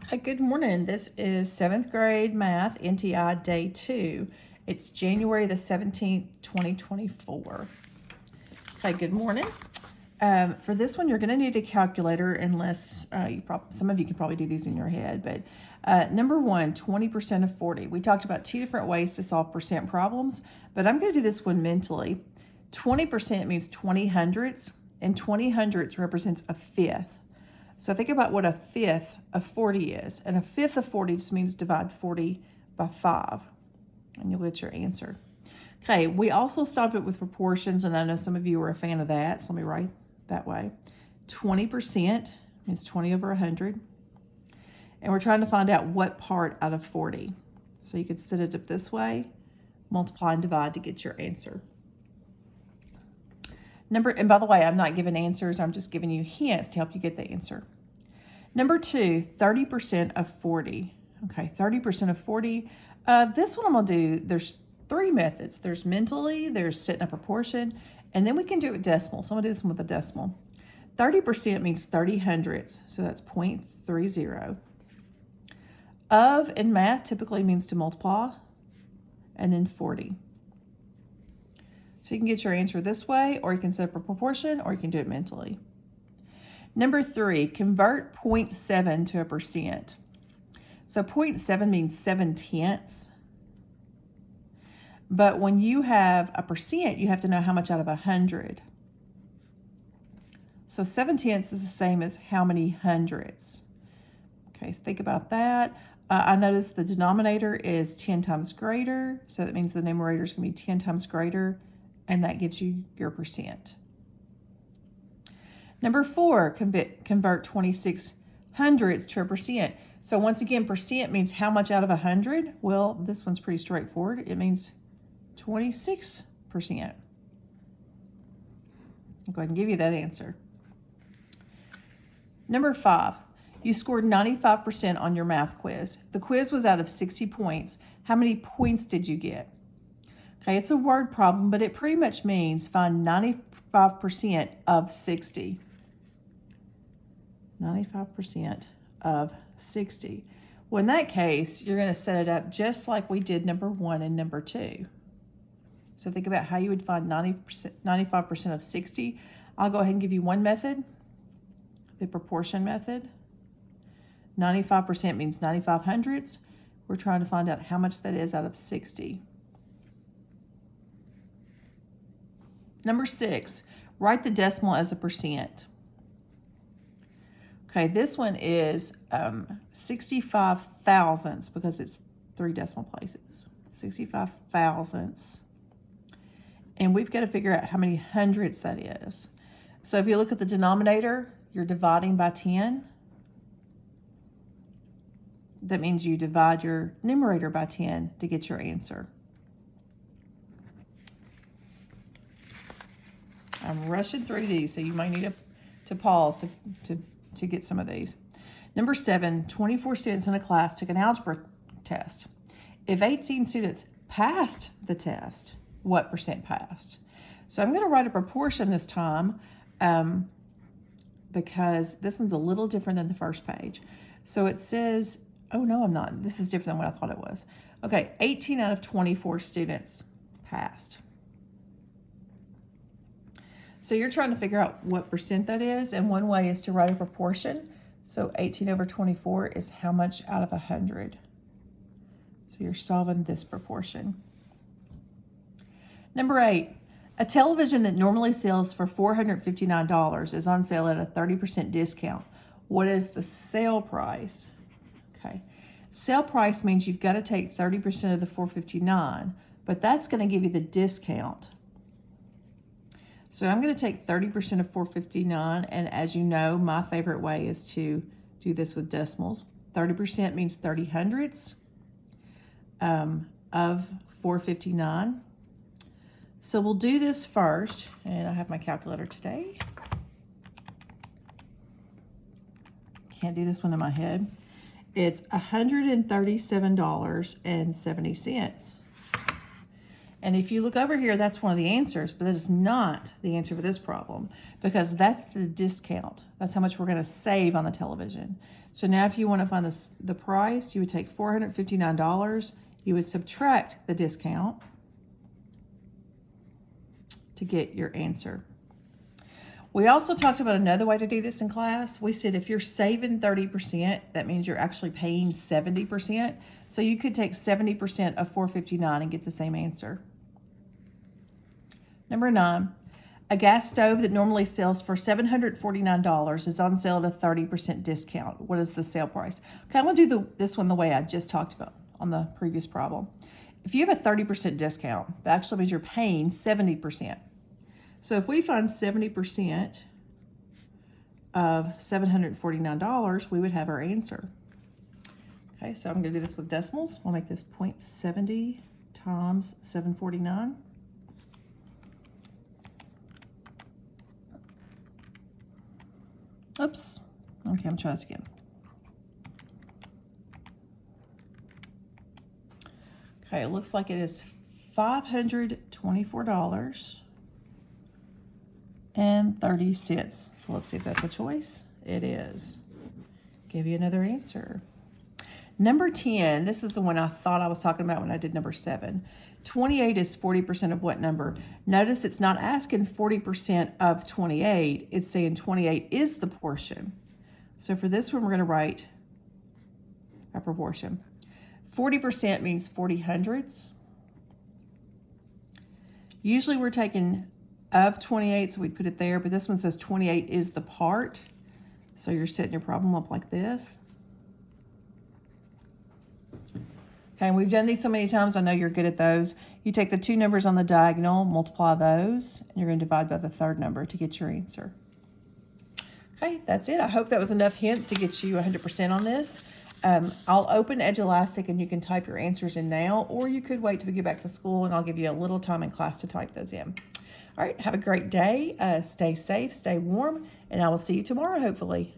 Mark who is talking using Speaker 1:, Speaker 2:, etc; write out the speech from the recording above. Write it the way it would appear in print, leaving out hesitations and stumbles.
Speaker 1: Hi, good morning. This is 7th grade math NTI day 2. It's January the 17th, 2024. Okay, good morning. For this one, you're going to need a calculator unless some of you can probably do these in your head. But number one, 20% of 40. We talked about two different ways to solve percent problems, but I'm going to do this one mentally. 20% means 20 hundredths, and 20 hundredths represents a fifth. So think about what a fifth of 40 is. And a fifth of 40 just means divide 40 by 5. And you'll get your answer. Okay, we also stopped it with proportions, and I know some of you are a fan of that, so let me write that way. 20% means 20 over 100. And we're trying to find out what part out of 40. So you could set it up this way, multiply and divide to get your answer. And by the way, I'm not giving answers, I'm just giving you hints to help you get the answer. Number two, 30% of 40. Okay, 30% of 40. This one I'm gonna do, there's three methods. There's mentally, there's setting a proportion, and then we can do it with decimals. So I'm gonna do this one with a decimal. 30% means 30 hundredths, so that's 0.30. Of in math typically means to multiply, and then 40. So you can get your answer this way, or you can set up a proportion, or you can do it mentally. Number three, convert 0.7 to a percent. So 0.7 means 7/10. But when you have a percent, you have to know how much out of 100. So 7/10 is the same as how many hundredths. Okay, so think about that. I noticed the denominator is 10 times greater, so that means the numerator is going to be 10 times greater, and that gives you your percent. Number four, convert 26 hundredths to a percent. So once again, percent means how much out of 100? Well, this one's pretty straightforward. It means 26%. I'll go ahead and give you that answer. Number five, you scored 95% on your math quiz. The quiz was out of 60 points. How many points did you get? Okay, it's a word problem, but it pretty much means find 95% of 60. 95% of 60. Well, in that case, you're going to set it up just like we did number one and number two. So think about how you would find 95% of 60. I'll go ahead and give you one method, the proportion method. 95% means 95 hundredths. We're trying to find out how much that is out of 60. Number six, write the decimal as a percent. Okay, this one is 65 thousandths because it's 3 decimal places. 65 thousandths. And we've got to figure out how many hundredths that is. So if you look at the denominator, you're dividing by 10. That means you divide your numerator by 10 to get your answer. I'm rushing through these, so you might need to pause to get some of these. Number seven, 24 students in a class took an algebra test. If 18 students passed the test, what percent passed? So I'm going to write a proportion this time because this one's a little different than the first page. So it says, oh no, I'm not. This is different than what I thought it was. Okay, 18 out of 24 students passed. So you're trying to figure out what percent that is, and one way is to write a proportion. So 18 over 24 is how much out of 100. So you're solving this proportion. Number eight, a television that normally sells for $459 is on sale at a 30% discount. What is the sale price? Okay, sale price means you've got to take 30% of the $459, but that's going to give you the discount. So I'm going to take 30% of $459, and as you know, my favorite way is to do this with decimals. 30% means 30 hundredths of $459. So we'll do this first, and I have my calculator today. Can't do this one in my head. It's $137.70. And if you look over here, that's one of the answers, but that is not the answer for this problem because that's the discount. That's how much we're going to save on the television. So now if you want to find the price, you would take $459. You would subtract the discount to get your answer. We also talked about another way to do this in class. We said if you're saving 30%, that means you're actually paying 70%. So you could take 70% of $459 and get the same answer. Number 9, a gas stove that normally sells for $749 is on sale at a 30% discount. What is the sale price? Okay, I'm going to do this one the way I just talked about on the previous problem. If you have a 30% discount, that actually means you're paying 70%. So if we find 70% of $749, we would have our answer. Okay, so I'm going to do this with decimals. We'll make this 0.70 times 749. Oops. Okay, I'm trying this again. Okay, it looks like it is $524.30. So let's see if that's a choice. It is. Give you another answer. Number 10, this is the one I thought I was talking about when I did number 7. 28 is 40% of what number? Notice it's not asking 40% of 28. It's saying 28 is the portion. So for this one, we're going to write a proportion. 40% means 40 hundredths. Usually we're taking of 28, so we put it there, but this one says 28 is the part. So you're setting your problem up like this. Okay, and we've done these so many times, I know you're good at those. You take the two numbers on the diagonal, multiply those, and you're going to divide by the third number to get your answer. Okay, that's it. I hope that was enough hints to get you 100% on this. I'll open Edulastic and you can type your answers in now, or you could wait till we get back to school and I'll give you a little time in class to type those in. All right, have a great day. Stay safe, stay warm, and I will see you tomorrow, hopefully.